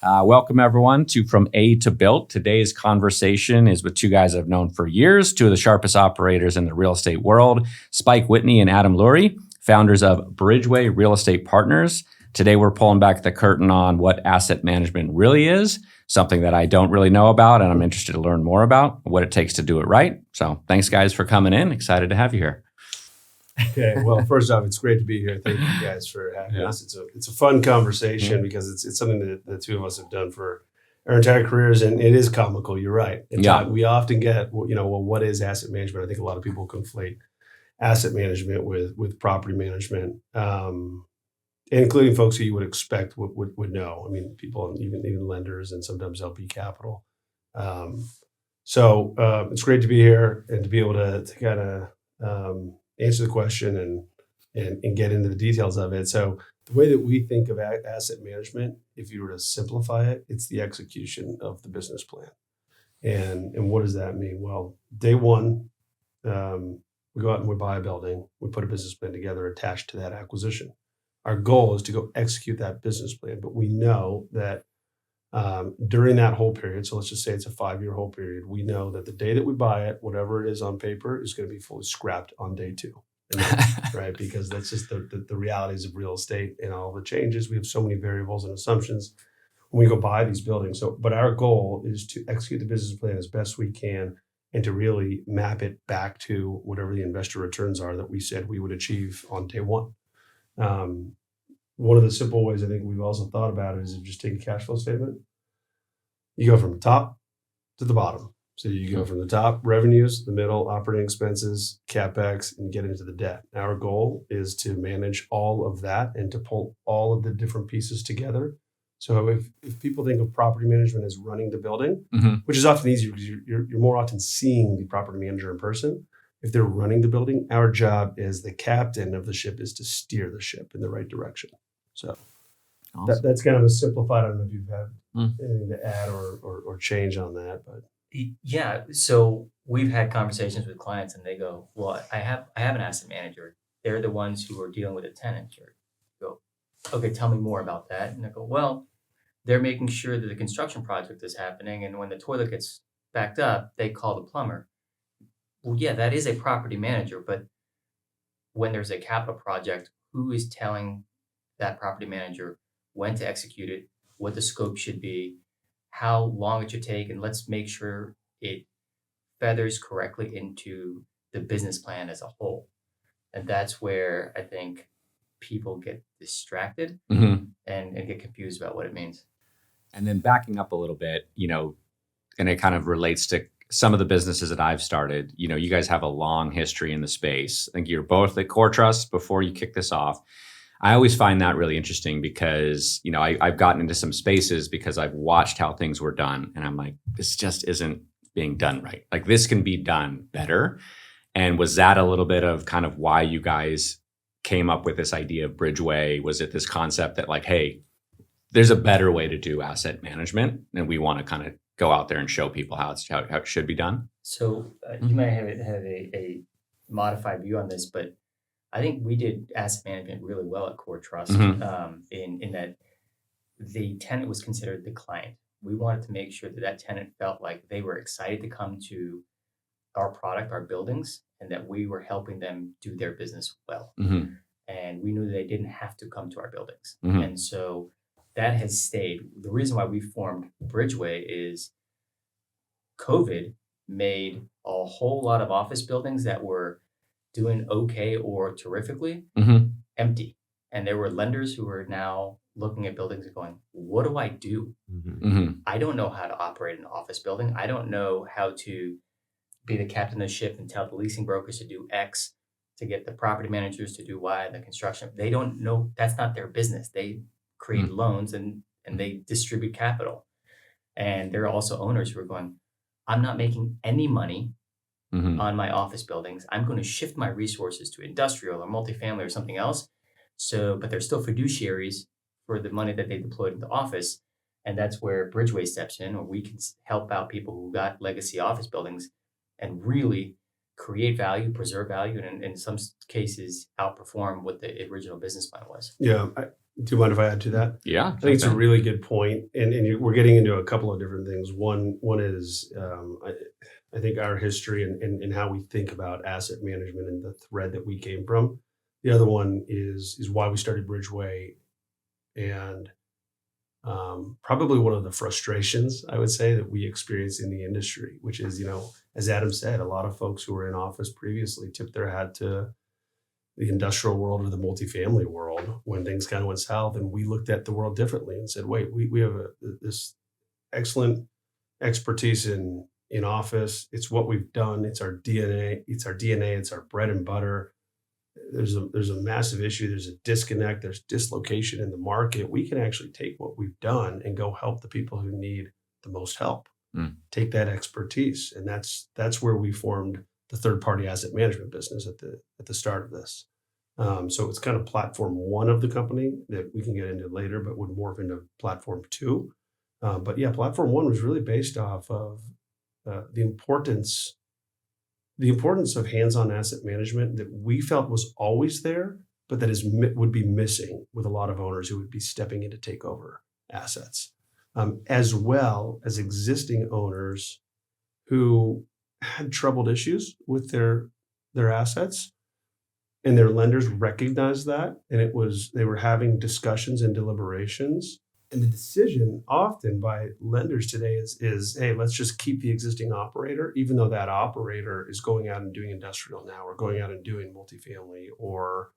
Welcome, everyone, to From A to Built. Today's conversation is with two guys I've known for years, two of the sharpest operators in the real estate world, Spike Whitney and Adam Lurie, founders of Bridgeway Real Estate Partners. Today, we're pulling back the curtain on what asset management really is, something that I don't really know about, and I'm interested to learn more about, what it takes to do it right. So thanks, guys, for coming in. Excited to have you here. Okay. Well, first off, it's great to be here. Thank you guys for having us. It's a fun conversation because it's something that the two of us have done for our entire careers, and it is comical. You're right. We often get, well, what is asset management? I think a lot of people conflate asset management with property management, including folks who you would expect would know. I mean, people, even lenders and sometimes LP capital. So it's great to be here and to be able to kind of answer the question and get into the details of it. So the way that we think of asset management, if you were to simplify it, it's the execution of the business plan. And what does that mean? Well, day one, we go out and we buy a building, we put a business plan together attached to that acquisition. Our goal is to go execute that business plan, but we know that during that whole period, so let's just say it's a 5-year whole period, we know that the day that we buy it, whatever it is on paper, is going to be fully scrapped on day two, right? Because that's just the realities of real estate and all the changes. We have so many variables and assumptions when we go buy these buildings. So, but our goal is to execute the business plan as best we can and to really map it back to whatever the investor returns are that we said we would achieve on day one. One of the simple ways I think we've also thought about it is just take a cash flow statement. You go from the top to the bottom. So you go from the top, revenues, the middle, operating expenses, CapEx, and get into the debt. Our goal is to manage all of that and to pull all of the different pieces together. So if people think of property management as running the building, which is often easier because you're more often seeing the property manager in person. If they're running the building, our job as the captain of the ship is to steer the ship in the right direction. So awesome. That's kind of a simplified. I don't know if you've had anything to add or change on that, but yeah. So we've had conversations with clients, and they go, "Well, I have an asset manager. They're the ones who are dealing with a tenant." Or go, "Okay, tell me more about that." And I go, "Well, they're making sure that the construction project is happening, and when the toilet gets backed up, they call the plumber." Well, yeah, that is a property manager, but when there's a capital project, who is telling that property manager when to execute it, what the scope should be, how long it should take, and let's make sure it feathers correctly into the business plan as a whole. And that's where I think people get distracted and get confused about what it means. And then backing up a little bit, and it kind of relates to some of the businesses that I've started. You guys have a long history in the space. I think you're both at Core Trust before you kick this off. I always find that really interesting because, I've gotten into some spaces because I've watched how things were done. And I'm like, this just isn't being done right. Like this can be done better. And was that a little bit of kind of why you guys came up with this idea of Bridgeway? Was it this concept that like, hey, there's a better way to do asset management and we want to kind of go out there and show people how it should be done? So you might have a modified view on this, but I think we did asset management really well at Core Trust in that the tenant was considered the client. We wanted to make sure that tenant felt like they were excited to come to our product, our buildings, and that we were helping them do their business well. And we knew that they didn't have to come to our buildings. And so that has stayed. The reason why we formed Bridgeway is COVID made a whole lot of office buildings that were doing okay or terrifically empty. And there were lenders who were now looking at buildings and going, what do I do? I don't know how to operate an office building. I don't know how to be the captain of the ship and tell the leasing brokers to do X, to get the property managers to do Y, the construction. They don't know. That's not their business. They create loans and they distribute capital. And there are also owners who are going, I'm not making any money on my office buildings. I'm going to shift my resources to industrial or multifamily or something else. So, but they're still fiduciaries for the money that they deployed in the office. And that's where Bridgeway steps in, or we can help out people who got legacy office buildings and really create value, preserve value, and in some cases outperform what the original business plan was. Yeah. Do you mind if I add to that? Yeah. I think it's a really good point, and we're getting into a couple of different things. One is I think our history and how we think about asset management and the thread that we came from. The other one is why we started Bridgeway, and probably one of the frustrations I would say that we experience in the industry, which is, as Adam said, a lot of folks who were in office previously tipped their hat to the industrial world or the multifamily world when things kind of went south, and we looked at the world differently and said, wait, we have this excellent expertise in office. It's what we've done. It's our DNA. It's our bread and butter. There's a massive issue. There's a disconnect. There's dislocation in the market. We can actually take what we've done and go help the people who need the most help. Take that expertise, and that's where we formed the third party asset management business at the start of this. So it's kind of platform one of the company that we can get into later, but would morph into platform two. But yeah, platform one was really based off of the importance of hands-on asset management that we felt was always there, but that would be missing with a lot of owners who would be stepping in to take over assets, as well as existing owners who had troubled issues with their assets, and their lenders recognized that, and they were having discussions and deliberations. And the decision often by lenders today is, hey, let's just keep the existing operator, even though that operator is going out and doing industrial now, or going out and doing multifamily, or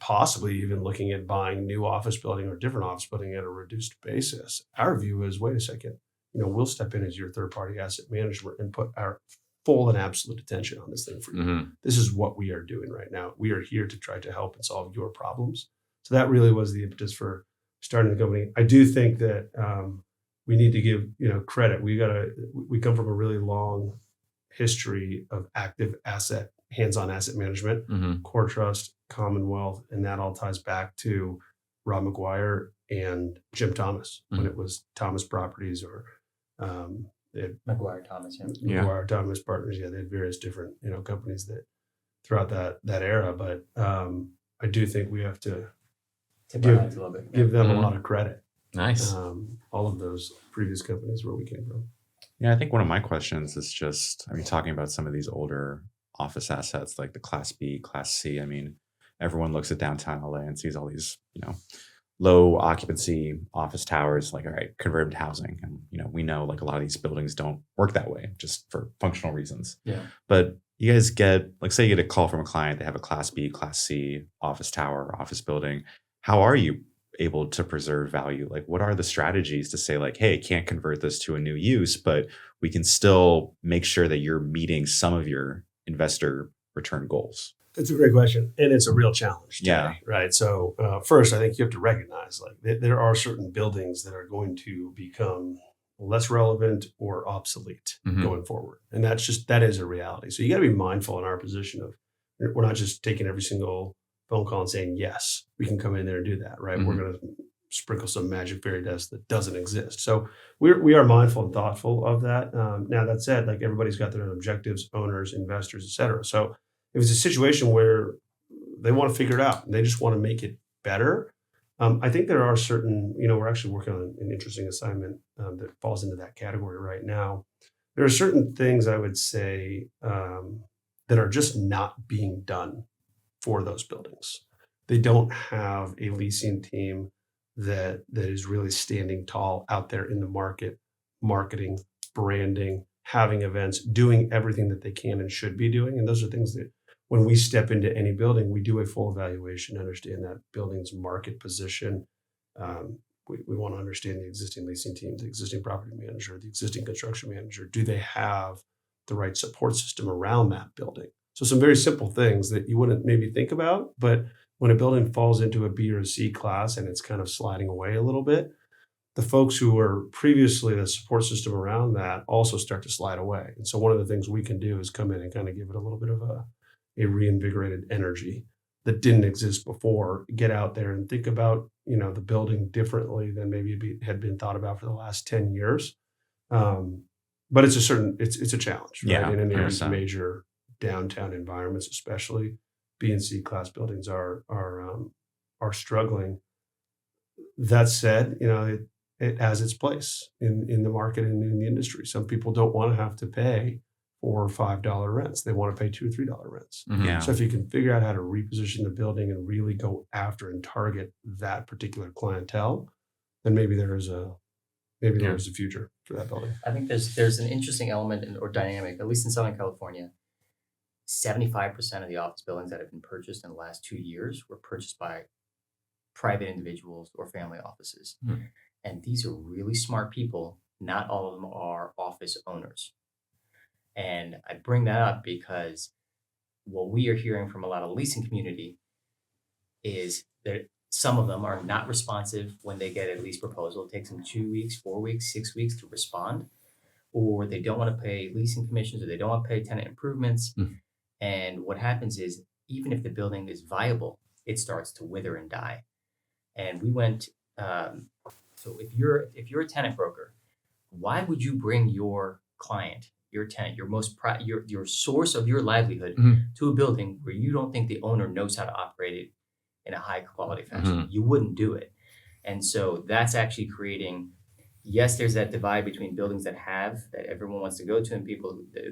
possibly even looking at buying new office building or different office building at a reduced basis. Our view is, wait a second, we'll step in as your third party asset manager and put our full and absolute attention on this thing for you. This is what we are doing right now. We are here to try to help and solve your problems. So that really was the impetus for starting the company. I do think that we need to give credit. We come from a really long history of active asset, hands-on asset management, Core Trust, Commonwealth, and that all ties back to Rob McGuire and Jim Thomas when it was Thomas Properties, or McGuire Thomas, McGuire Thomas Partners. Yeah, they had various different companies that throughout that era. But I do think we have to give them a lot of credit. Nice. All of those previous companies where we came from. Yeah, I think one of my questions is just, talking about some of these older office assets like the Class B, Class C. Everyone looks at downtown LA and sees all these, low occupancy office towers, like, all right, convert them to housing. And, we know like a lot of these buildings don't work that way just for functional reasons. Yeah. But you guys get, like, say you get a call from a client, they have a Class B, Class C office tower, office building. How are you able to preserve value? Like, what are the strategies to say, like, hey, can't convert this to a new use, but we can still make sure that you're meeting some of your investor return goals? It's a great question, and it's a real challenge today, Yeah. right? So first, I think you have to recognize there are certain buildings that are going to become less relevant or obsolete going forward, and that is a reality. So you got to be mindful in our position of, we're not just taking every single phone call and saying, yes, we can come in there and do that, right? We're going to sprinkle some magic fairy dust that doesn't exist. So we are mindful and thoughtful of that. Now, that said, like, everybody's got their own objectives, owners, investors, et cetera. So if it's a situation where they want to figure it out and they just want to make it better, I think there are certain, we're actually working on an interesting assignment that falls into that category right now. There are certain things I would say that are just not being done for those buildings. They don't have a leasing team that is really standing tall out there in the market, marketing, branding, having events, doing everything that they can and should be doing. And those are things that when we step into any building, we do a full evaluation, understand that building's market position. We want to understand the existing leasing team, the existing property manager, the existing construction manager. Do they have the right support system around that building? So some very simple things that you wouldn't maybe think about, but when a building falls into a B or a C class and it's kind of sliding away a little bit, the folks who were previously the support system around that also start to slide away. And so one of the things we can do is come in and kind of give it a little bit of a reinvigorated energy that didn't exist before. Get out there and think about, the building differently than maybe it had been thought about for the last 10 years. But it's a challenge, right? Yeah, And in these 100%. major downtown environments, especially B and C class buildings are struggling. That said, it has its place in the market and in the industry. Some people don't want to have to pay $4 or $5 rents. They want to pay $2 or $3 rents. Mhm. Yeah. So if you can figure out how to reposition the building and really go after and target that particular clientele, then maybe there's a future for that building. I think there's an interesting element or dynamic, at least in Southern California. 75% of the office buildings that have been purchased in the last 2 years were purchased by private individuals or family offices. Hmm. And these are really smart people. Not all of them are office owners. And I bring that up because what we are hearing from a lot of leasing community is that some of them are not responsive when they get a lease proposal. It takes them 2 weeks, 4 weeks, 6 weeks to respond, or they don't want to pay leasing commissions, or they don't want to pay tenant improvements. Mm. And what happens is, even if the building is viable, it starts to wither and die. And we went. So if you're a tenant broker, why would you bring your client, your tenant, your source of your livelihood Mhm. to a building where you don't think the owner knows how to operate it in a high quality fashion? You wouldn't do it. And so that's actually creating, yes, there's that divide between buildings that everyone wants to go to, and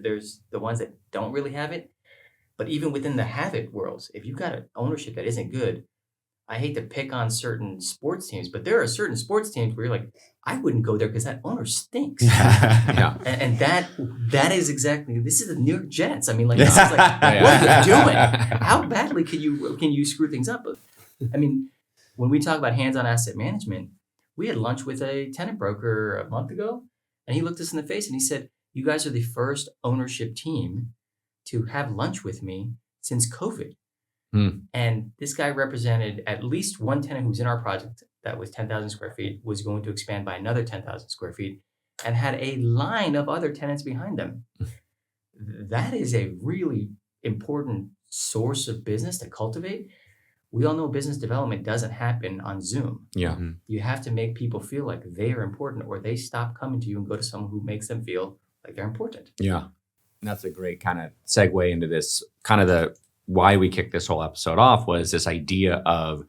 there's the ones that don't really have it. But even within the have it worlds, if you've got an ownership that isn't good, I hate to pick on certain sports teams, but there are certain sports teams where you're like, I wouldn't go there because that owner stinks. Yeah. And that is exactly, this is the New York Jets. I mean, like, Yeah. I was like, Yeah. what are you doing? How badly can you screw things up? I mean, when we talk about hands-on asset management, we had lunch with a tenant broker a month ago, and he looked us in the face and he said, you guys are the first ownership team to have lunch with me since COVID. And this guy represented at least one tenant who's in our project that was 10,000 square feet, was going to expand by another 10,000 square feet, and had a line of other tenants behind them. That is a really important source of business to cultivate. We all know business development doesn't happen on Zoom. Yeah. You have to make people feel like they are important, or they stop coming to you and go to someone who makes them feel like they're important. Yeah. And that's a great kind of segue into this kind of why we kicked this whole episode off was this idea of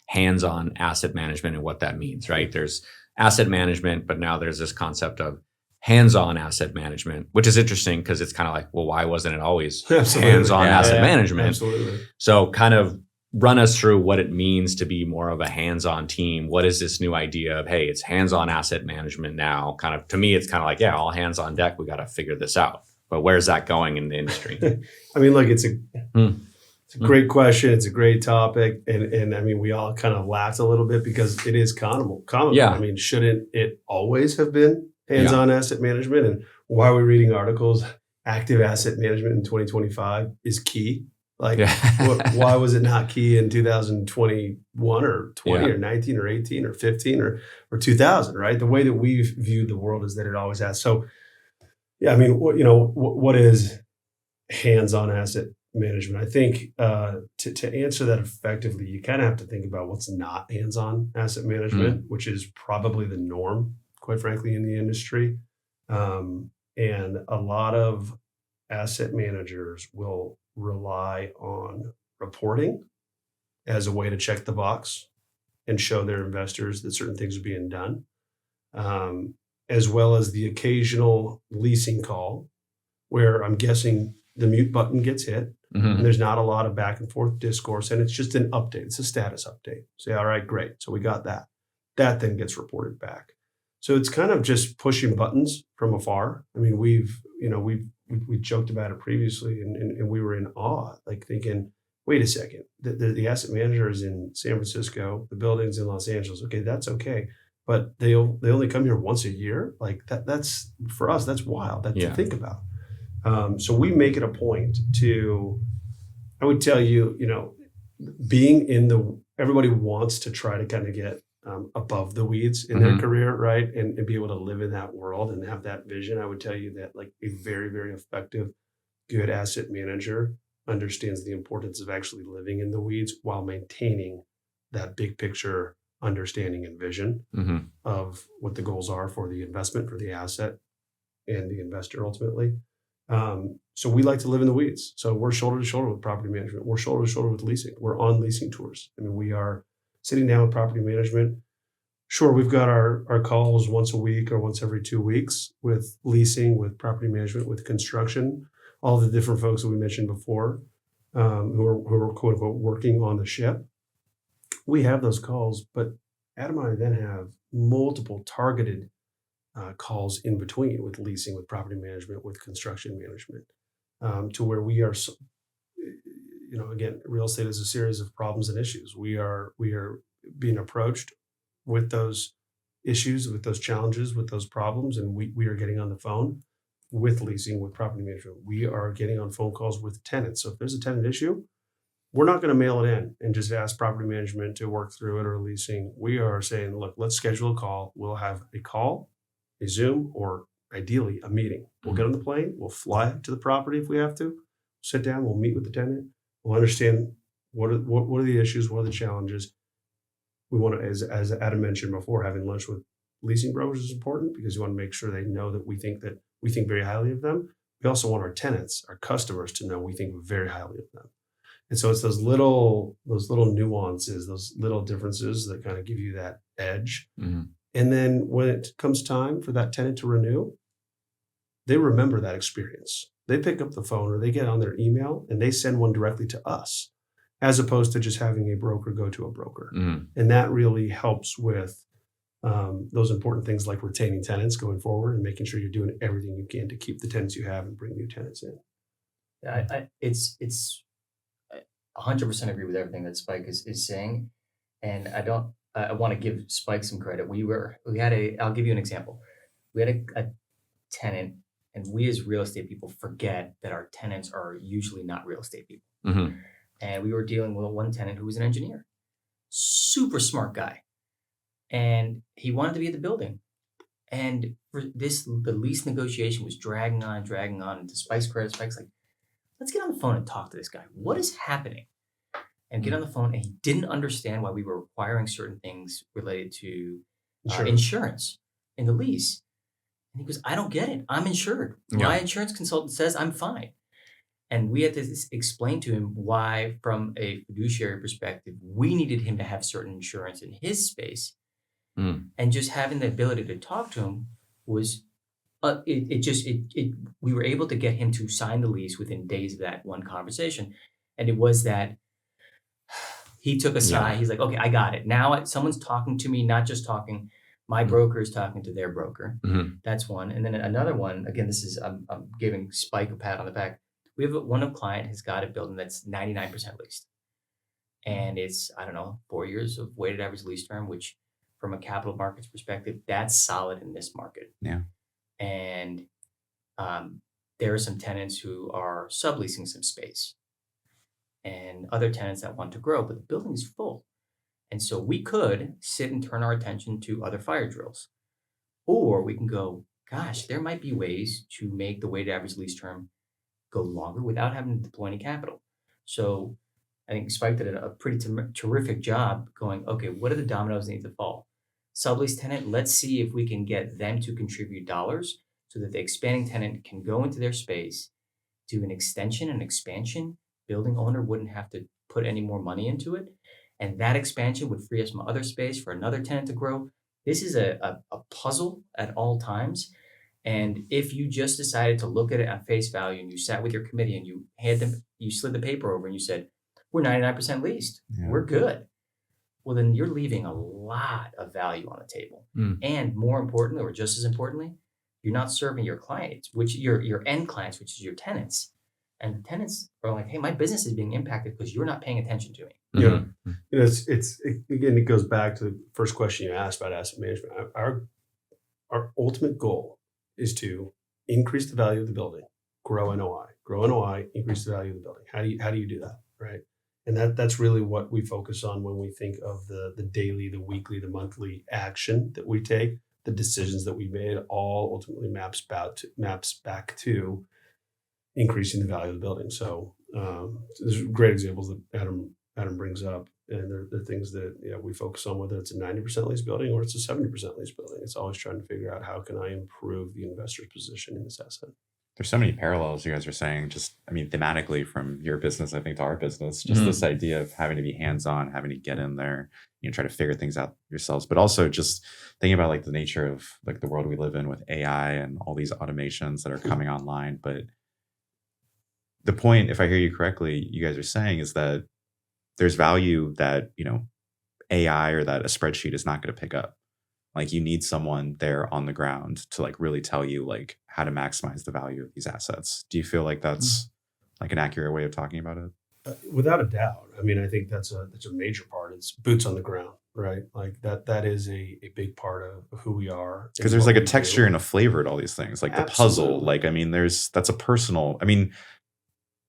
hands-on asset management and what that means, right? There's asset management, but now there's this concept of hands-on asset management, which is interesting because it's kind of like, well, why wasn't it always Absolutely. hands-on Yeah, asset yeah, management? Absolutely. So kind of run us through what it means to be more of a hands-on team. What is this new idea of, hey, it's hands-on asset management now? Kind of, to me, it's kind of like, yeah, all hands on deck. We got to figure this out. But where's that going in the industry? I mean, look, it's a great question. It's a great topic. And I mean, we all kind of laughed a little bit because it is comical. Yeah. I mean, shouldn't it always have been hands-on asset management? And why are we reading articles? Active asset management in 2025 is key. Like, why was it not key in 2021 or 20 or 19 or 18 or 15 or 2000, right? The way that we've viewed the world is that it always has. So, yeah, I mean, what is hands-on asset management? I think to answer that effectively, you kind of have to think about what's not hands-on asset management, which is probably the norm, quite frankly, in the industry. And a lot of asset managers will rely on reporting as a way to check the box and show their investors that certain things are being done, as well as the occasional leasing call where I'm guessing the mute button gets hit and there's not a lot of back and forth discourse, and it's just an update. It's a status update. Say, all right, great. So we got that. That then gets reported back. So it's kind of just pushing buttons from afar. I mean, we joked about it previously, and we were in awe, like thinking, wait a second, the asset manager is in San Francisco, the building's in Los Angeles. Okay, that's okay. But they only come here once a year. Like that's for us, that's wild. To think about. So we make it a point to, I would tell you, being everybody wants to try to kind of get above the weeds in their career, right? And be able to live in that world and have that vision. I would tell you that like a very, very effective, good asset manager understands the importance of actually living in the weeds while maintaining that big picture understanding and vision of what the goals are for the investment, for the asset and the investor ultimately. So we like to live in the weeds. So we're shoulder to shoulder with property management. We're shoulder to shoulder with leasing. We're on leasing tours. I mean, we are sitting down with property management Sure, we've got our calls once a week or once every 2 weeks with leasing, with property management, with construction, all the different folks that we mentioned before, who are quote unquote working on the ship. We have those calls, but Adam and I then have multiple targeted calls in between with leasing, with property management, with construction management, to where we are, again, real estate is a series of problems and issues. We are being approached with those issues, with those challenges, with those problems, and we are getting on the phone with leasing, with property management. We are getting on phone calls with tenants. So if there's a tenant issue, we're not going to mail it in and just ask property management to work through it or leasing. We are saying, look, let's schedule a call. We'll have a call, a Zoom, or ideally a meeting. We'll get on the plane. We'll fly to the property if we have to. Sit down. We'll meet with the tenant. We'll understand what are the issues, what are the challenges. We want to, as Adam mentioned before, having lunch with leasing brokers is important because you want to make sure they know that we think very highly of them. We also want our tenants, our customers, to know we think very highly of them. And so it's those little nuances, those little differences that kind of give you that edge. Mm-hmm. And then when it comes time for that tenant to renew, they remember that experience. They pick up the phone or they get on their email and they send one directly to us, as opposed to just having a broker go to a broker. Mm-hmm. And that really helps with those important things like retaining tenants going forward and making sure you're doing everything you can to keep the tenants you have and bring new tenants in. It's 100% agree with everything that Spike is saying, and I want to give Spike some credit. I'll give you an example. We had a tenant, and we as real estate people forget that our tenants are usually not real estate people. Mm-hmm. And we were dealing with one tenant who was an engineer, super smart guy, and he wanted to be at the building. And for the lease negotiation was dragging on. And to Spike's credit, Spike's like, let's get on the phone and talk to this guy. What is happening? And get on the phone, and he didn't understand why we were requiring certain things related to insurance in the lease. And he goes, I don't get it. I'm insured. Yeah. My insurance consultant says I'm fine. And we had to explain to him why, from a fiduciary perspective, we needed him to have certain insurance in his space. Mm. And just having the ability to talk to him was, we were able to get him to sign the lease within days of that one conversation. And it was that he took a sigh. Yeah. He's like, okay, I got it. Now someone's talking to me, not just talking. My broker is talking to their broker. Mm-hmm. That's one. And then another one, again, I'm giving Spike a pat on the back. We have one client has got a building that's 99% leased. And it's, 4 years of weighted average lease term, which from a capital markets perspective, that's solid in this market. Yeah. And there are some tenants who are subleasing some space and other tenants that want to grow, but the building is full. And so we could sit and turn our attention to other fire drills. Or we can go, gosh, there might be ways to make the weighted average lease term go longer without having to deploy any capital. So I think Spike did a pretty terrific job going, okay, what are the dominoes that need to fall? Sublease tenant, let's see if we can get them to contribute dollars so that the expanding tenant can go into their space, do an extension, an expansion. Building owner wouldn't have to put any more money into it. And that expansion would free us some other space for another tenant to grow. This is a puzzle at all times. And if you just decided to look at it at face value and you sat with your committee and you slid the paper over and you said, we're 99% leased, we're good. Well, then you're leaving a lot of value on the table. Mm. And more importantly, or just as importantly, you're not serving your clients, which your end clients, which is your tenants. And the tenants are like, hey, my business is being impacted because you're not paying attention to me. Mm-hmm. Yeah. Again, it goes back to the first question you asked about asset management. Our ultimate goal is to increase the value of the building, grow NOI, increase the value of the building. How do you do that, right? And that's really what we focus on when we think of the daily, the weekly, the monthly action that we take. The decisions that we made all ultimately maps back to increasing the value of the building. So there's great examples that Adam brings up, and they're things that we focus on, whether it's a 90% lease building or it's a 70% lease building. It's always trying to figure out how can I improve the investor's position in this asset. There's so many parallels you guys are saying, just, I mean, thematically from your business, I think, to our business, just this idea of having to be hands-on, having to get in there, try to figure things out yourselves, but also just thinking about like the nature of like the world we live in with AI and all these automations that are coming online. But the point, if I hear you correctly, you guys are saying is that there's value that, AI or that a spreadsheet is not going to pick up. Like you need someone there on the ground to like really tell you like how to maximize the value of these assets. Do you feel like that's like an accurate way of talking about it? Without a doubt. I mean, I think that's a major part. It's boots on the ground, right? Like that is a big part of who we are. Because there's like a texture and a flavor to all these things, like the puzzle. Absolutely. Like, I mean, that's a personal, I mean,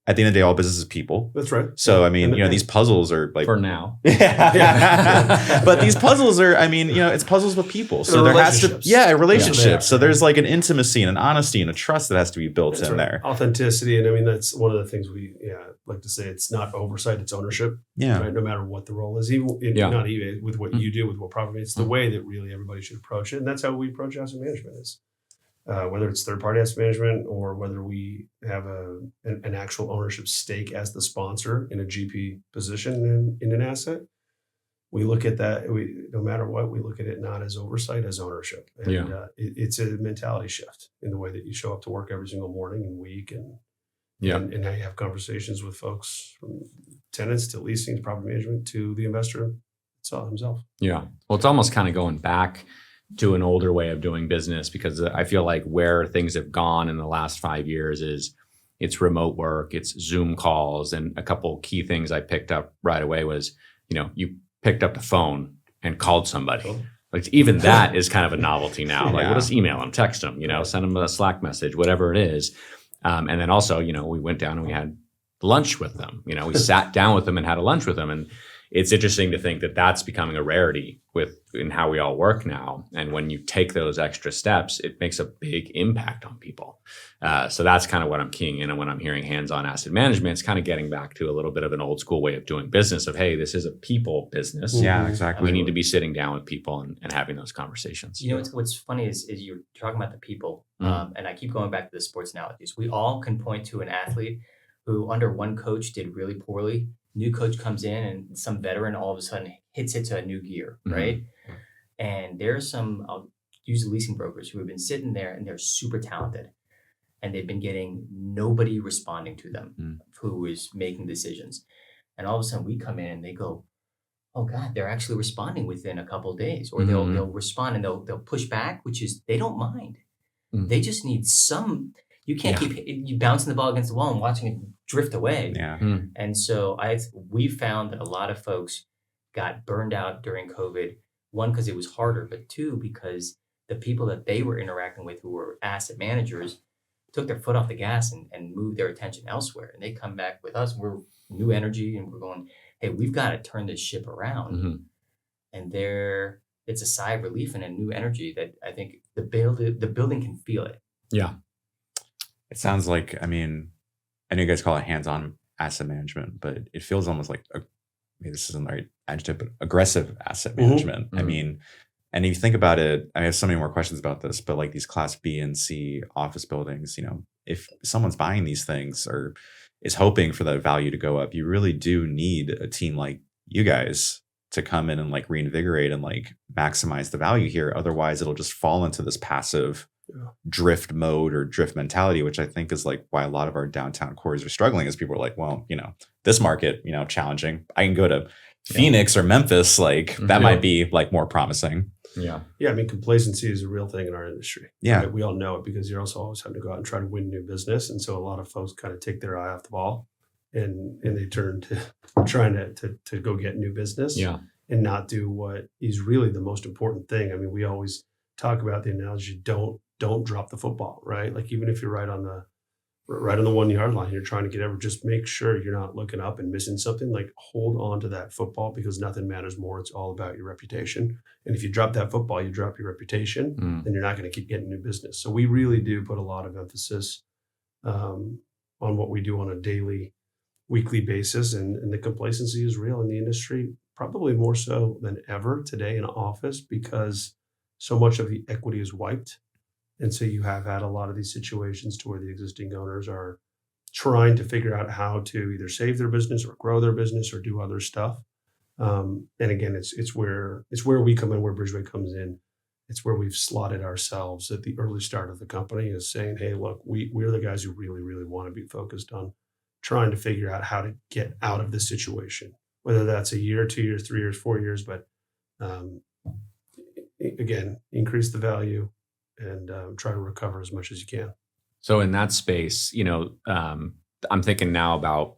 at the end of the day, all business is people. That's right. So, I mean, these puzzles are like For now. Yeah. But these puzzles are, I mean, it's puzzles with people. So there has to, relationships. So there's like an intimacy and an honesty and a trust that has to be built in there. Authenticity. And I mean, that's one of the things we like to say. It's not oversight, it's ownership. Yeah. Right? No matter what the role is, not even with what you do, with what property, it's the way that really everybody should approach it. And that's how we approach asset management is. Whether it's third-party asset management or whether we have an actual ownership stake as the sponsor in a GP position in an asset, we look at that. No matter what, we look at it not as oversight, as ownership. And it's a mentality shift in the way that you show up to work every single morning and week, and how you have conversations with folks from tenants to leasing to property management to the investor himself. Yeah. Well, it's almost kind of going back to an older way of doing business, because I feel like where things have gone in the last 5 years is it's remote work, it's Zoom calls. And a couple key things I picked up right away was, you picked up the phone and called somebody. Like even that is kind of a novelty now. Like we'll just email them, text them, send them a Slack message, whatever it is. And then also, we went down and we had lunch with them. We sat down with them and had a lunch with them. And it's interesting to think that that's becoming a rarity in how we all work now. And when you take those extra steps, it makes a big impact on people. So that's kind of what I'm keying in. And when I'm hearing hands-on asset management, it's kind of getting back to a little bit of an old school way of doing business of, hey, this is a people business. Yeah, exactly. We need to be sitting down with people and having those conversations. What's funny is you're talking about the people. And I keep going back to the sports analogies. We all can point to an athlete who under one coach did really poorly. New coach comes in and some veteran all of a sudden hits it to a new gear, right? And there's some, I'll use leasing brokers who have been sitting there and they're super talented and they've been getting nobody responding to them who is making decisions. And all of a sudden we come in and they go, oh God, they're actually responding within a couple of days, or they'll respond and they'll push back, which is, they don't mind. They just need some. You can't keep you bouncing the ball against the wall and watching it drift away. Yeah. And so we found that a lot of folks got burned out during COVID. One, because it was harder, but two, because the people that they were interacting with who were asset managers took their foot off the gas and moved their attention elsewhere. And they come back with us, we're new energy, and we're going, hey, we've got to turn this ship around. And it's a sigh of relief and a new energy that I think the building can feel it. Yeah. It sounds like, I mean, I know you guys call it hands-on asset management, but it feels almost like, maybe this isn't the right adjective, but aggressive asset management. I mean, and if you think about it, I have so many more questions about this, but like these class B and C office buildings, if someone's buying these things or is hoping for the value to go up, you really do need a team like you guys to come in and like reinvigorate and like maximize the value here. Otherwise, it'll just fall into this passive drift mode or drift mentality, which I think is like why a lot of our downtown cores are struggling, is people are like, well, this market, challenging. I can go to Phoenix or Memphis, like that might be like more promising. Yeah. I mean, complacency is a real thing in our industry. Yeah. Right? We all know it because you're also always having to go out and try to win new business. And so a lot of folks kind of take their eye off the ball and they turn to trying to go get new business and not do what is really the most important thing. I mean, we always talk about the analogy, don't drop the football, right? Like even if you're right on the 1 yard line, you're trying to get over, just make sure you're not looking up and missing something. Like hold on to that football because nothing matters more. It's all about your reputation. And if you drop that football, you drop your reputation, then you're not going to keep getting new business. So we really do put a lot of emphasis on what we do on a daily, weekly basis. And the complacency is real in the industry, probably more so than ever today in office because so much of the equity is wiped. And so you have had a lot of these situations to where the existing owners are trying to figure out how to either save their business or grow their business or do other stuff. And again, it's where we come in, where Bridgeway comes in. It's where we've slotted ourselves at the early start of the company, is saying, hey, look, we're the guys who really, really want to be focused on trying to figure out how to get out of this situation, whether that's a year, 2 years, 3 years, 4 years, but again, increase the value and try to recover as much as you can. So in that space, I'm thinking now about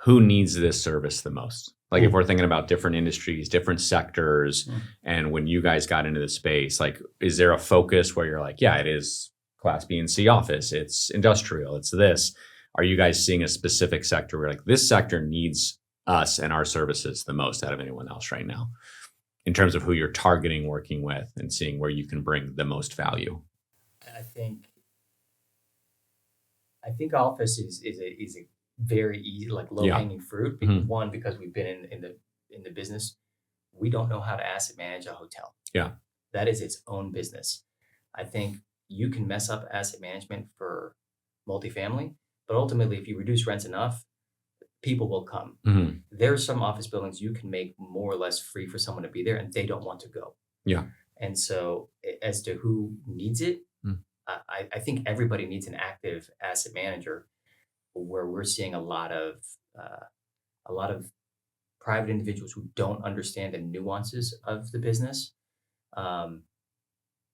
who needs this service the most. Like if we're thinking about different industries, different sectors, and when you guys got into the space, like, is there a focus where you're like, yeah, it is Class B and C office, it's industrial, it's this? Are you guys seeing a specific sector where like this sector needs us and our services the most out of anyone else right now, in terms of who you're targeting, working with, and seeing where you can bring the most value? I think office is a very easy, like low hanging fruit. Because one, because we've been in the business, we don't know how to asset manage a hotel. Yeah, that is its own business. I think you can mess up asset management for multifamily, but ultimately, if you reduce rents enough, people will come. There are some office buildings you can make more or less free for someone to be there, and they don't want to go. Yeah. And so, as to who needs it, I think everybody needs an active asset manager. Where we're seeing a lot of private individuals who don't understand the nuances of the business,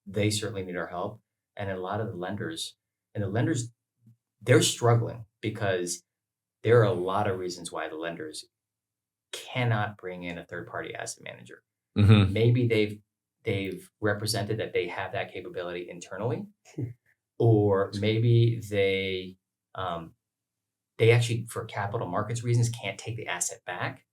they certainly need our help. And a lot of the lenders, they're struggling because there are a lot of reasons why the lenders cannot bring in a third-party asset manager. Maybe they've represented that they have that capability internally, or maybe they actually, for capital markets reasons, can't take the asset back,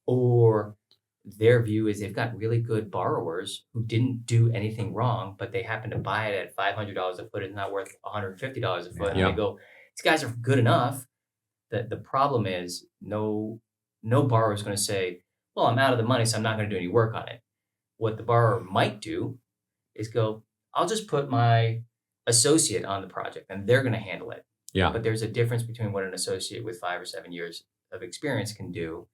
or their view is they've got really good borrowers who didn't do anything wrong, but they happen to buy it at $500 a foot. It's not worth $150 a foot. And they go, these guys are good enough. The problem is no borrower is going to say, well, I'm out of the money, so I'm not going to do any work on it. What the borrower might do is go, I'll just put my associate on the project and they're going to handle it. Yeah. But there's a difference between what an associate with 5 or 7 years of experience can do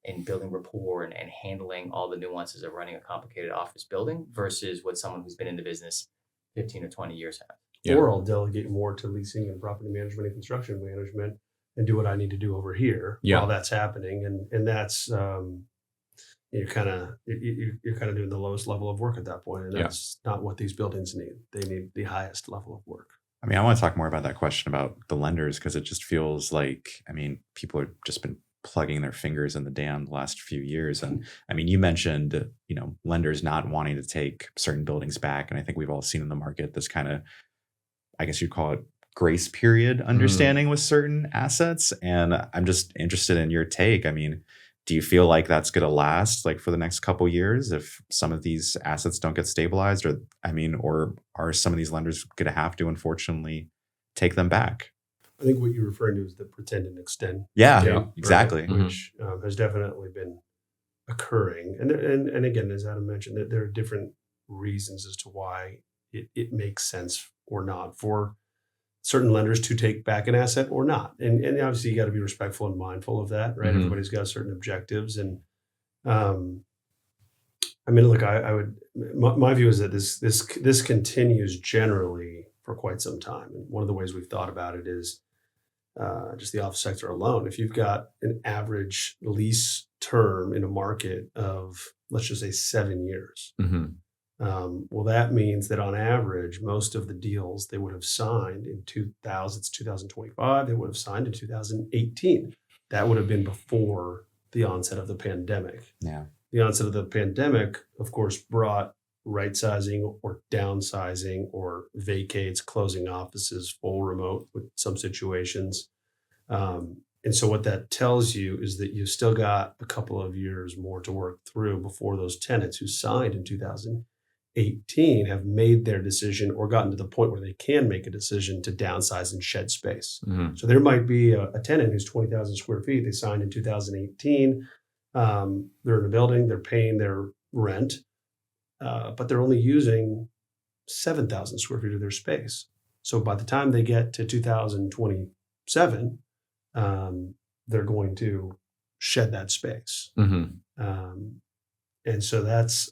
in building rapport and handling all the nuances of running a complicated office building versus what someone who's been in the business 15 or 20 years have. Yeah. Or I'll delegate more to leasing and property management and construction management and do what I need to do over here while that's happening. And that's you're kind of doing the lowest level of work at that point, and that's not what these buildings need. They need the highest level of work. I mean, I want to talk more about that question about the lenders, because it just feels like, I mean, people have just been plugging their fingers in the dam the last few years. And I mean, you mentioned, lenders not wanting to take certain buildings back. And I think we've all seen in the market this kind of, I guess you'd call it grace period understanding with certain assets. And I'm just interested in your take. I mean, do you feel like that's going to last like for the next couple years if some of these assets don't get stabilized, or are some of these lenders going to have to unfortunately take them back? I think what you're referring to is the pretend and extend. Yeah, exactly. Which has definitely been occurring. And again, as Adam mentioned, that there are different reasons as to why it makes sense or not for certain lenders to take back an asset or not. And obviously you got to be respectful and mindful of that, right? Everybody's got certain objectives. And I mean, look, my view is that this continues generally for quite some time. And one of the ways we've thought about it is just the office sector alone. If you've got an average lease term in a market of, let's just say 7 years, well, that means that on average, most of the deals they would have signed in 2025, they would have signed in 2018. That would have been before the onset of the pandemic. Yeah. The onset of the pandemic, of course, brought right sizing or downsizing or vacates, closing offices, full remote with some situations. And so what that tells you is that you've still got a couple of years more to work through before those tenants who signed in 2018 have made their decision or gotten to the point where they can make a decision to downsize and shed space. So there might be a tenant who's 20,000 square feet. They signed in 2018. They're in a building, they're paying their rent, but they're only using 7,000 square feet of their space. So by the time they get to 2027, they're going to shed that space. And so that's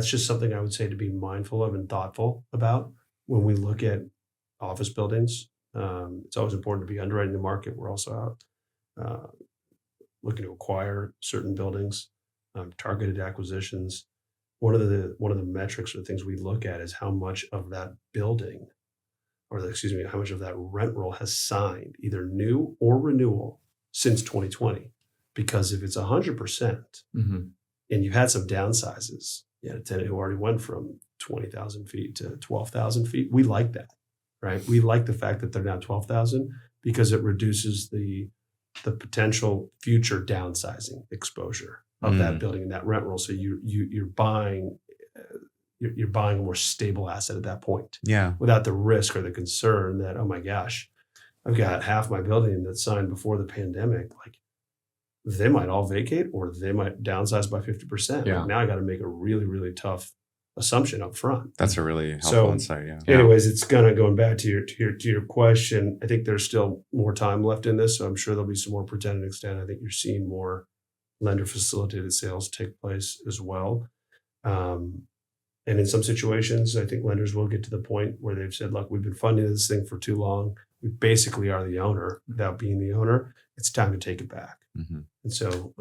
just something I would say to be mindful of and thoughtful about when we look at office buildings. It's always important to be underwriting the market. We're also out looking to acquire certain buildings, targeted acquisitions. One of the metrics or the things we look at is how much of that building, how much of that rent roll has signed, either new or renewal, since 2020. Because if it's 100%, and you've had some downsizes, you had a tenant who already went from 20,000 feet to 12,000 feet. We like that, right? We like the fact that they're now 12,000 because it reduces the potential future downsizing exposure of that building and that rent roll. So you're buying a more stable asset at that point. Yeah. Without the risk or the concern that, oh my gosh, I've got half my building that's signed before the pandemic. Like, they might all vacate or they might downsize by 50%. Yeah. Like, now I got to make a really, really tough assumption up front. That's a really helpful insight. Yeah. Anyways, it's going back to your question. I think there's still more time left in this, so I'm sure there'll be some more pretend and extend. I think you're seeing more lender facilitated sales take place as well. And in some situations, I think lenders will get to the point where they've said, look, we've been funding this thing for too long. We basically are the owner without being the owner. It's time to take it back. And so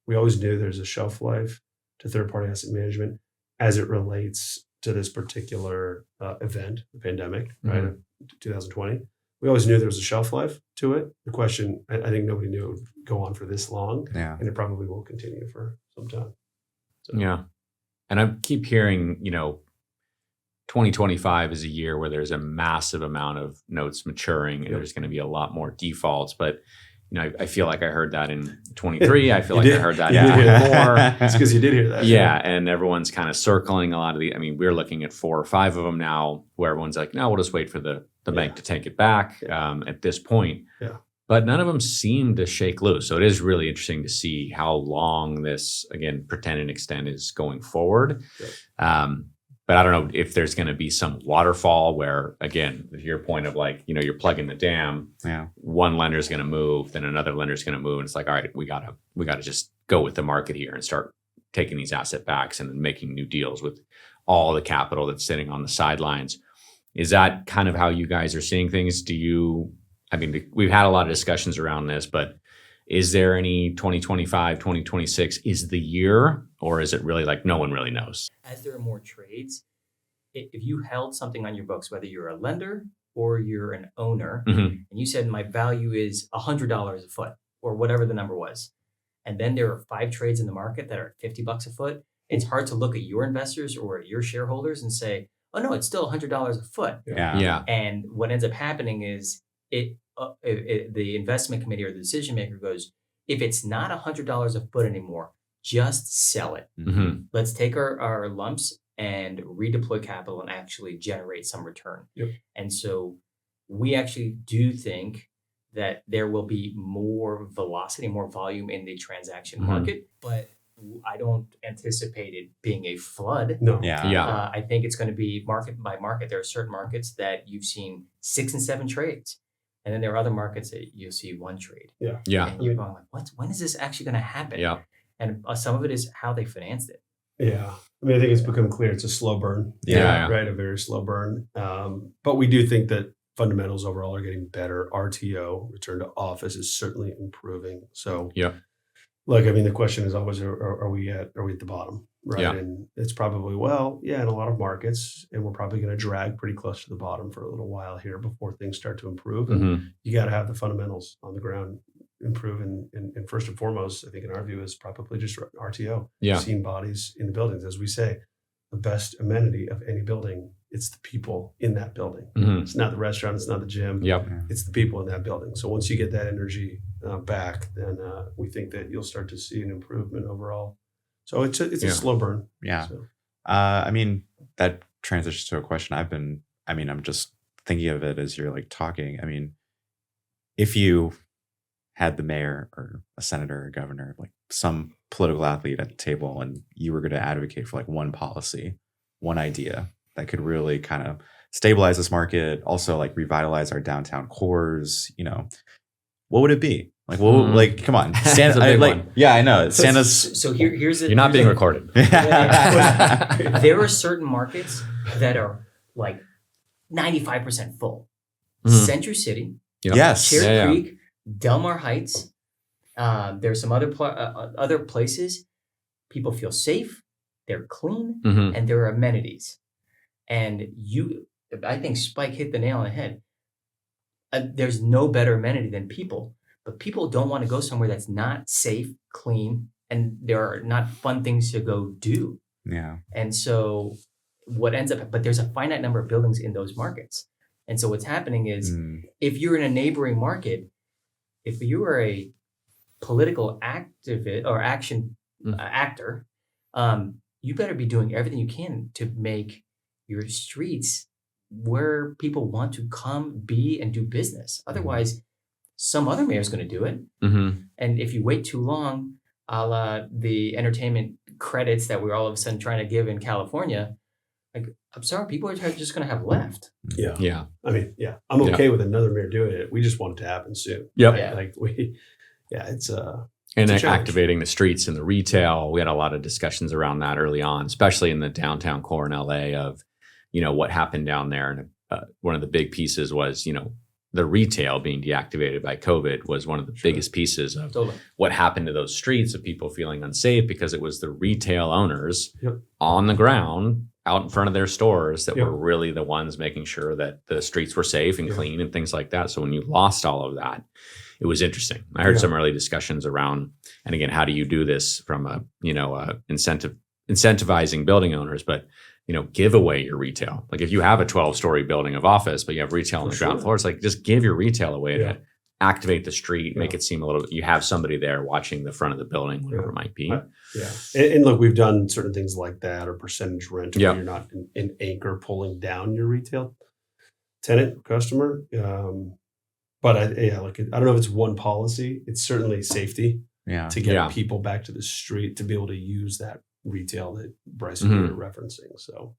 we always knew there's a shelf life to third-party asset management as it relates to this particular event, the pandemic, right, of 2020. We always knew there was a shelf life to it. The question, I think nobody knew it would go on for this long. Yeah. And it probably will continue for some time. So. Yeah. And I keep hearing, 2025 is a year where there's a massive amount of notes maturing. And there's going to be a lot more defaults. But, I feel like I heard that in 23. I feel like I heard that in 24. It's because you did hear that. Yeah. And everyone's kind of circling a lot of we're looking at 4 or 5 of them now where everyone's like, no, we'll just wait for the bank to take it back at this point. Yeah. But none of them seem to shake loose. So it is really interesting to see how long this, again, pretend and extend is going forward. Yeah. But I don't know if there's going to be some waterfall where, again, to your point of you're plugging the dam. Yeah. One One lender's going to move, then another lender's going to move. And it's like, all right, we gotta just go with the market here and start taking these asset backs and then making new deals with all the capital that's sitting on the sidelines. Is that kind of how you guys are seeing things? We've had a lot of discussions around this, but is there any 2025, 2026 is the year, or is it really no one really knows? As there are more trades, if you held something on your books, whether you're a lender or you're an owner, and you said my value is $100 a foot or whatever the number was, and then there are 5 trades in the market that are $50 a foot, it's hard to look at your investors or your shareholders and say, oh no, it's still $100 a foot. Yeah. And what ends up happening is the investment committee or the decision maker goes, if it's not $100 a foot anymore, just sell it. Let's take our lumps and redeploy capital and actually generate some return. Yep. And so we actually do think that there will be more velocity, more volume in the transaction market, but I don't anticipate it being a flood. No. Yeah. I think it's going to be market by market. There are certain markets that you've seen 6 and 7 trades. And then there are other markets that you'll see 1 trade. Yeah. And you're going when is this actually going to happen? Yeah. And some of it is how they financed it. Yeah. I think it's become clear it's a slow burn. Yeah. Right. A very slow burn. But we do think that fundamentals overall are getting better. RTO, return to office, is certainly improving. So look, the question is always, are we at the bottom? Right. Yeah. And it's probably, in a lot of markets, and we're probably going to drag pretty close to the bottom for a little while here before things start to improve. And you got to have the fundamentals on the ground improve. And first and foremost, I think in our view is probably just RTO. Yeah. Seeing bodies in the buildings. As we say, the best amenity of any building, it's the people in that building. It's not the restaurant. It's not the gym. Yep. It's the people in that building. So once you get that energy back, then we think that you'll start to see an improvement overall. So it's a slow burn. Yeah. So. That transitions to a question I'm just thinking of it as you're talking. If you had the mayor or a senator or governor, some political athlete at the table, and you were going to advocate for one policy, one idea, that could really kind of stabilize this market, also like revitalize our downtown cores, what would it be? Like, well, like, come on, That's a big one. yeah, I know. Santa's. So here's You're not being recorded. There are certain markets that are like 95% full. Century City, Yep. Yes. Cherry Creek, Delmar Heights. There's some other places. People feel safe. They're clean, Mhm. and there are amenities. And I think Spike hit the nail on the head. There's no better amenity than people, but people don't want to go somewhere that's not safe, clean, and there are not fun things to go do. Yeah. And so what ends up, but there's a finite number of buildings in those markets. And so what's happening is if you're in a neighboring market, if you are a political activist or actor, you better be doing everything you can to make your streets where people want to come, be, and do business. Otherwise, some other mayor's going to do it. Mhm. And if you wait too long, a la the entertainment credits that we're all of a sudden trying to give in California, like, I'm sorry, people are just going to have left. Yeah. Yeah. I mean, yeah, I'm okay with another mayor doing it. We just want it to happen soon. Yep. Yeah. Like it's And It's a challenge. activating the streets and the retail. We had a lot of discussions around that early on, especially in the downtown core in LA of, what happened down there. And one of the big pieces was, the retail being deactivated by COVID was one of the biggest pieces of Totally. what happened to those streets of people feeling unsafe because it was the retail owners Yep. on the ground out in front of their stores that Yep. were really the ones making sure that the streets were safe and Yeah. clean and things like that. So when you lost all of that, it was interesting. I heard Yeah. some early discussions around, and again, how do you do this from incentivizing building owners, but give away your retail. Like if you have a 12-story building of office, but you have retail on For the ground sure. floor, it's like just give your retail away Yeah. to activate the street, make Yeah. it seem a little bit, you have somebody there watching the front of the building, whatever Yeah. it might be. Yeah. And look, we've done certain things like that or percentage rent where Yeah. you're not an anchor pulling down your retail tenant customer. But I don't know if it's one policy. It's certainly safety Yeah. to get Yeah. people back to the street to be able to use that retail that Bryce Mhm. and you were referencing. So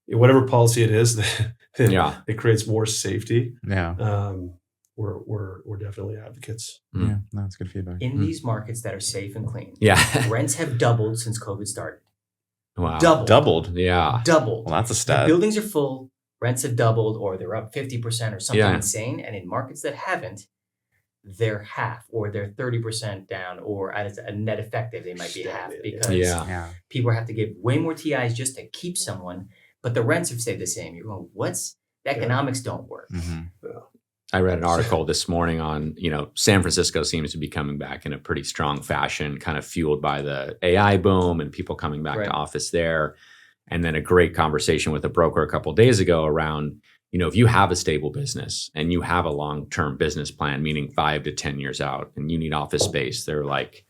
whatever policy it is that Yeah. it creates more safety, Yeah. we're definitely advocates. Mm. Yeah. No, that's good feedback. In these markets that are safe and clean, Yeah. rents have doubled since COVID started. Wow. Doubled. Yeah. Doubled. Well, that's a The stat. buildings are full, rents have doubled, or they're up 50% or something Yeah. insane. And in markets that haven't, they're half or they're 30% down, or as a net effective, they might be half Yeah. because Yeah. Yeah. people have to give way more TIs just to keep someone, but the rents have stayed the same. You're going, the economics don't work. Mhm. I read an article this morning on, San Francisco seems to be coming back in a pretty strong fashion, kind of fueled by the AI boom and people coming back Right. to office there. And then a great conversation with a broker a couple of days ago around, if you have a stable business and you have a long-term business plan, meaning 5 to 10 years out, and you need office space, they're like,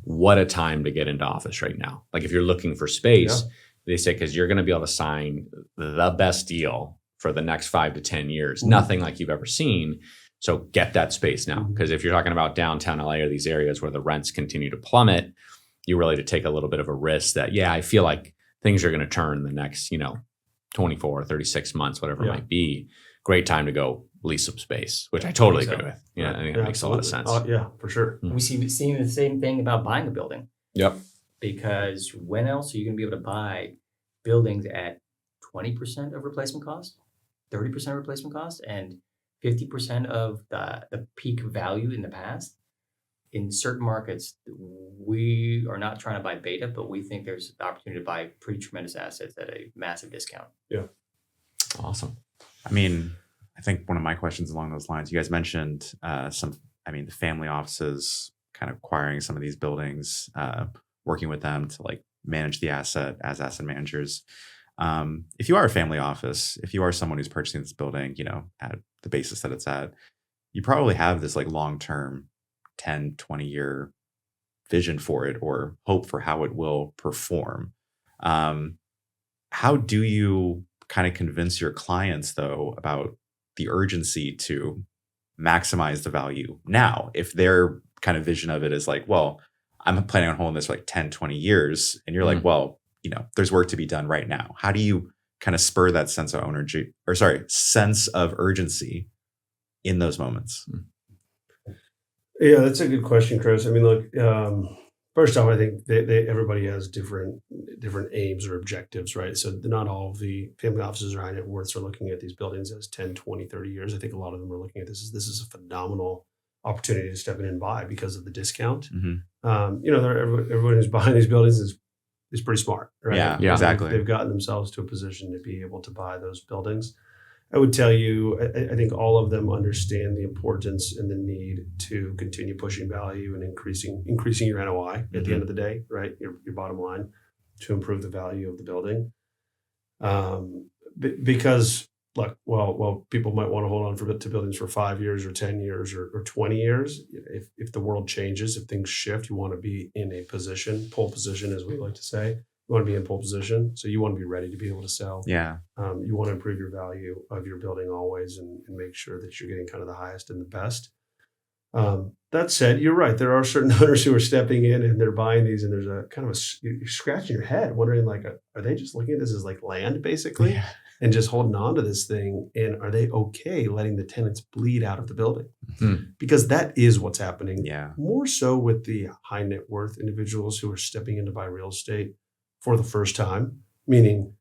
what a time to get into office right now. Like if you're looking for space, they say, because you're going to be able to sign the best deal for the next 5 to 10 years, nothing like you've ever seen. So get that space now. Because if you're talking about downtown LA or these areas where the rents continue to plummet, you really to take a little bit of a risk that, I feel like things are going to turn in the next, 24 or 36 months, whatever it might be. Great time to go lease some space, which I totally agree with. Yeah, I think it makes a lot of sense. Yeah, for sure. We seeing the same thing about buying a building, Yep. because when else are you going to be able to buy buildings at 20% of replacement cost, 30% of replacement cost, and 50% of the peak value in the past? In certain markets, we are not trying to buy beta, but we think there's the opportunity to buy pretty tremendous assets at a massive discount. Awesome. I mean, I think one of my questions along those lines, you guys mentioned the family offices kind of acquiring some of these buildings, working with them to like manage the asset as asset managers. If you are a family office, if you are someone who's purchasing this building, at the basis that it's at, you probably have this like long-term 10, 20-year vision for it or hope for how it will perform. How do you kind of convince your clients, though, about the urgency to maximize the value now? If their kind of vision of it is like, well, I'm planning on holding this for like 10, 20 years, and you're like, well, there's work to be done right now. How do you kind of spur that sense of sense of urgency in those moments? Yeah, that's a good question, Chris. I mean, look, first off, I think everybody has different aims or objectives, right? So not all of the family offices or high net worths are looking at these buildings as 10, 20, 30 years. I think a lot of them are looking at this as a phenomenal opportunity to step in and buy because of the discount. Everyone who's buying these buildings is pretty smart, right? Yeah, exactly. They've gotten themselves to a position to be able to buy those buildings. I would tell you, I think all of them understand the importance and the need to continue pushing value and increasing your NOI at the end of the day, right? Your bottom line, to improve the value of the building. Because look, well, people might want to hold on to buildings for 5 years or 10 years or 20 years. If the world changes, if things shift, you want to be in a pole position, as we like to say. You want to be in pole position, so you want to be ready to be able to sell. Yeah. You want to improve your value of your building always and make sure that you're getting kind of the highest and the best. That said, you're right. There are certain owners who are stepping in and they're buying these, and there's a kind of you're scratching your head wondering, like, are they just looking at this as like land basically and just holding on to this thing? And are they okay letting the tenants bleed out of the building? Because that is what's happening. Yeah. More so with the high net worth individuals who are stepping in to buy real estate for the first time, meaning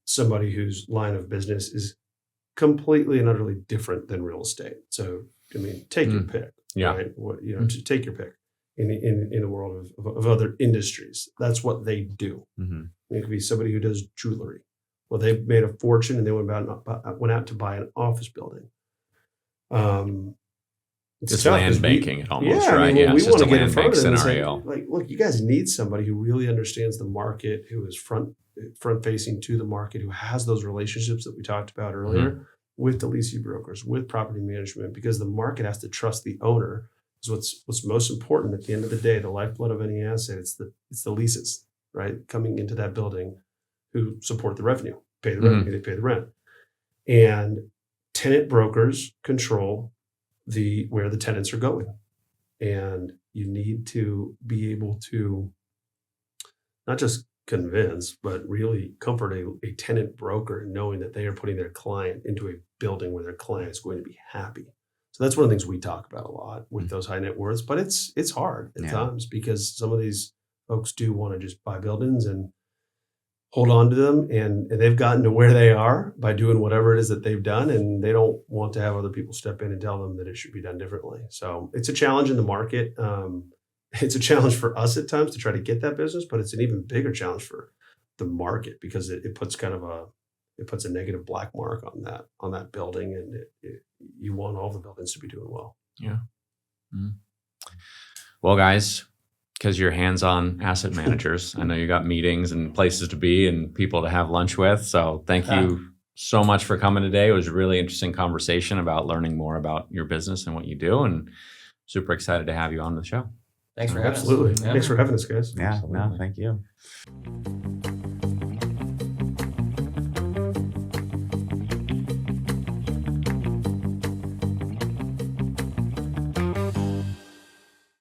somebody whose line of business is completely and utterly different than real estate. So, I mean, take your pick, right? To take your pick in the world of other industries. That's what they do. It could be somebody who does jewelry. Well, they made a fortune and they went out to buy an office building. It's land banking almost, right? I mean, Yeah, we it's just want a to get in land front bank of them and say, scenario. like, look, you guys need somebody who really understands the market, who is front facing to the market, who has those relationships that we talked about earlier with the leasing brokers, with property management, because the market has to trust the owner. Is what's most important at the end of the day. The lifeblood of any asset, it's the leases, right, coming into that building, who support the revenue, pay the revenue, they pay the rent, and tenant brokers control where the tenants are going. And you need to be able to not just convince, but really comfort a tenant broker knowing that they are putting their client into a building where their client is going to be happy. So that's one of the things we talk about a lot with those high net worths, but it's hard at times because some of these folks do want to just buy buildings and hold on to them, and they've gotten to where they are by doing whatever it is that they've done, and they don't want to have other people step in and tell them that it should be done differently. So it's a challenge in the market. It's a challenge for us at times to try to get that business, but it's an even bigger challenge for the market because it puts a negative black mark on that building, and you want all the buildings to be doing well. Yeah. Well, guys, because you're hands-on asset managers, I know you got meetings and places to be and people to have lunch with. So thank you so much for coming today. It was a really interesting conversation about learning more about your business and what you do, and super excited to have you on the show. Thanks for having us. Absolutely. Yeah. Thanks for having us, guys. Yeah, no, thank you.